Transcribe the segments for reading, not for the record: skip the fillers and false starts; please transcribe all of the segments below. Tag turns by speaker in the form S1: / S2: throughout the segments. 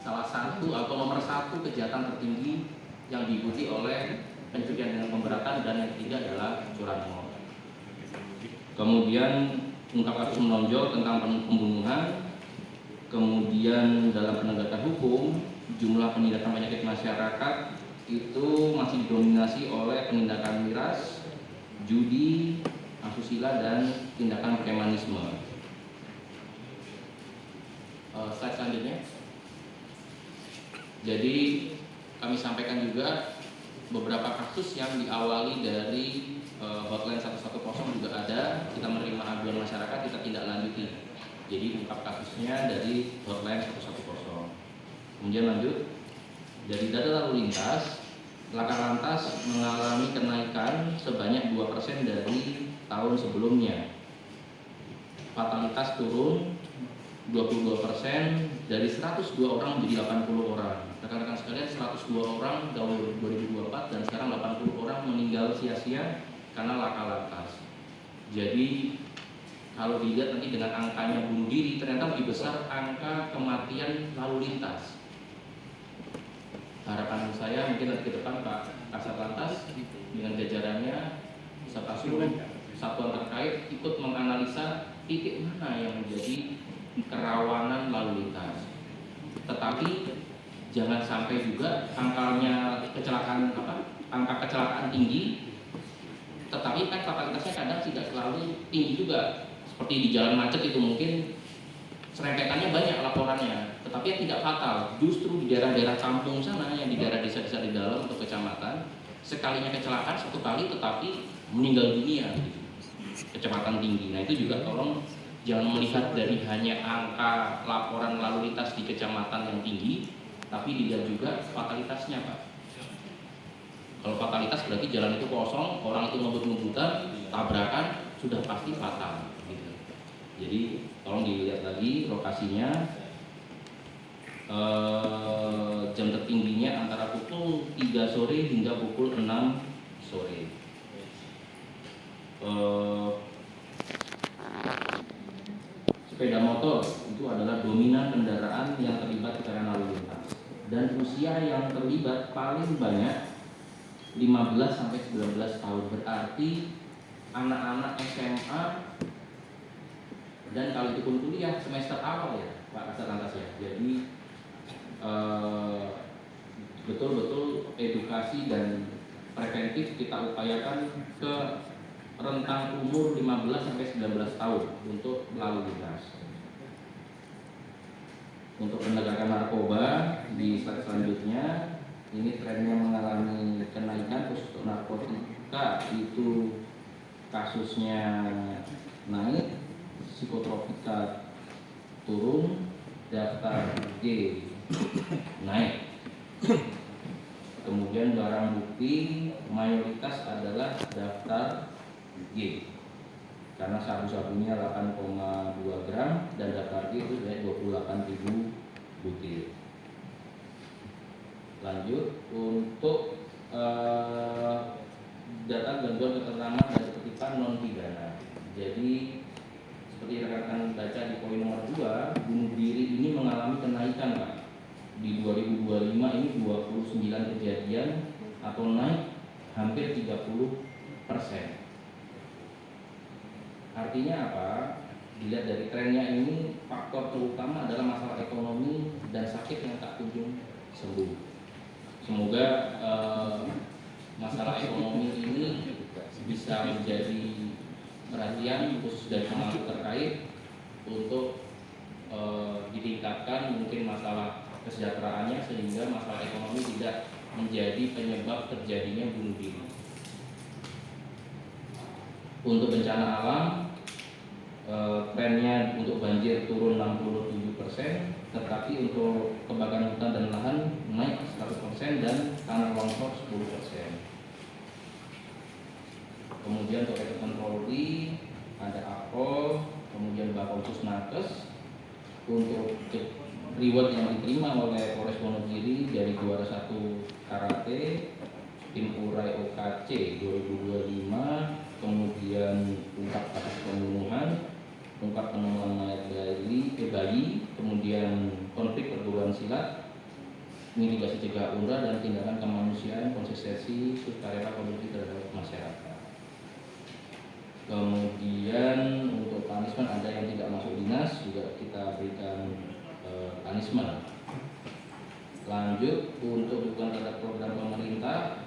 S1: salah satu atau nomor satu kejahatan tertinggi yang diikuti oleh pencurian dengan pemberatan, dan yang ketiga adalah curanmor. Kemudian ungkap kasus menonjol tentang pembunuhan. Kemudian dalam penegakan hukum, jumlah penindakan penyakit masyarakat itu masih didominasi oleh penindakan miras, judi, asusila, dan tindakan premanisme. Slide selanjutnya. Jadi kami sampaikan juga beberapa kasus yang diawali dari hotline 110 juga ada. Kita menerima aduan masyarakat, kita tindak lanjuti. Jadi ungkap kasusnya dari hotline 110. Kemudian lanjut, dari data lalu lintas, laka lantas mengalami kenaikan sebanyak 2% dari tahun sebelumnya. Fatalitas turun 22%, dari 102 orang menjadi 80 orang. Rekan-rekan sekalian, 102 orang tahun 2024 dan sekarang 80 orang meninggal sia-sia karena laka lantas. Jadi kalau dilihat nanti dengan angkanya bunuh diri, ternyata lebih besar angka kematian lalu lintas. Harapan saya mungkin nanti ke depan Pak Kasat Lantas dengan jajarannya beserta seluruh satuan terkait ikut menganalisa titik mana yang menjadi kerawanan lalu lintas. Tetapi jangan sampai juga angka kecelakaan tinggi, tetapi kan fatalitasnya kadang tidak selalu tinggi juga. Seperti di jalan macet itu mungkin serempetannya banyak laporannya, tetapi yang tidak fatal. Justru di daerah-daerah kampung sana, yang di daerah desa-desa di dalam atau kecamatan, sekalinya kecelakaan satu kali tetapi meninggal dunia gitu. Kecepatan tinggi. Nah itu juga tolong jangan melihat dari hanya angka laporan lalu lintas di kecamatan yang tinggi, tapi dilihat juga fatalitasnya Pak. Kalau fatalitas berarti jalan itu kosong, orang itu ngebut-ngebutan, tabrakan, sudah pasti fatal gitu. Jadi tolong dilihat lagi lokasinya. Jam tertingginya antara pukul 3 sore hingga pukul 6 sore. Sepeda motor itu adalah dominan kendaraan yang terlibat kecelakaan lalu lintas, dan usia yang terlibat paling banyak 15 sampai 19 tahun, berarti anak-anak SMA dan kalau itu pun kuliah semester awal ya Pak Kasat Lantas ya. Jadi betul-betul edukasi dan preventif kita upayakan ke rentang umur 15 sampai 19 tahun untuk lalu lintas. Untuk penegakan narkoba di slide selanjutnya, ini trennya mengalami kenaikan. Khusus untuk narkotika itu kasusnya naik, psikotropika turun, daftar G naik. Kemudian barang bukti mayoritas adalah daftar G, karena sabu-sabunya 8,2 gram dan daftar G itu dari 28.000 butir. Lanjut untuk data gangguan ketentraman dan ketertiban non pidana. Jadi seperti rekan-rekan baca di poin nomor 2, bunuh diri ini mengalami kenaikan Pak. Di 2025 ini 29 kejadian atau naik hampir 30%. Artinya apa? Dilihat dari trennya ini, faktor terutama adalah masalah ekonomi dan sakit yang tak kunjung sembuh. Semoga masalah ekonomi ini bisa menjadi perhatian khusus dari pihak terkait untuk ditingkatkan mungkin masalah kesejahteraannya, sehingga masalah ekonomi tidak menjadi penyebab terjadinya bunuh diri. Untuk bencana alam, trennya untuk banjir turun 67%, tetapi untuk kebakaran hutan dan lahan naik 100% dan tanah longsor 10%. Kemudian untuk rekrutmen Polri ada APOL, kemudian Bapolsus Nakes. Untuk reward yang diterima oleh Polres Wonogiri dari juara 1 karate, tim urai OKC 2025, kemudian ungkap kasus pembunuhan, ungkap penemuan mayat bayi, kemudian konflik perguruan silat, mitigasi cegah UNRWA dan tindakan kemanusiaan, konsistensi, sukarela kondisi terhadap masyarakat. Kemudian untuk punishment ada yang tidak masuk dinas juga kita berikan punishment. Lanjut untuk dukungan terhadap program pemerintah,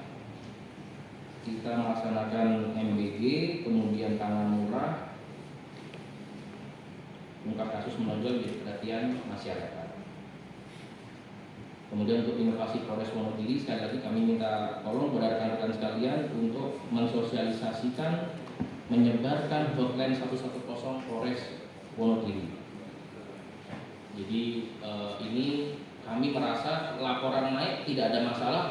S1: kita melaksanakan MBG, kemudian pangan murah, ungkap kasus menonjol di perhatian masyarakat. Kemudian untuk inovasi Polres Wonogiri, sekali lagi kami minta tolong kepada rekan-rekan sekalian untuk mensosialisasikan, menyebarkan hotline 110 Polres Wonogiri. Jadi ini kami merasa laporan naik tidak ada masalah,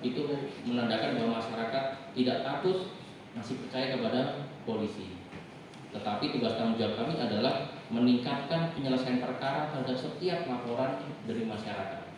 S1: itu menandakan bahwa masyarakat tidak takut, masih percaya kepada polisi. Tetapi tugas tanggung jawab kami adalah meningkatkan penyelesaian perkara terhadap setiap laporan dari masyarakat.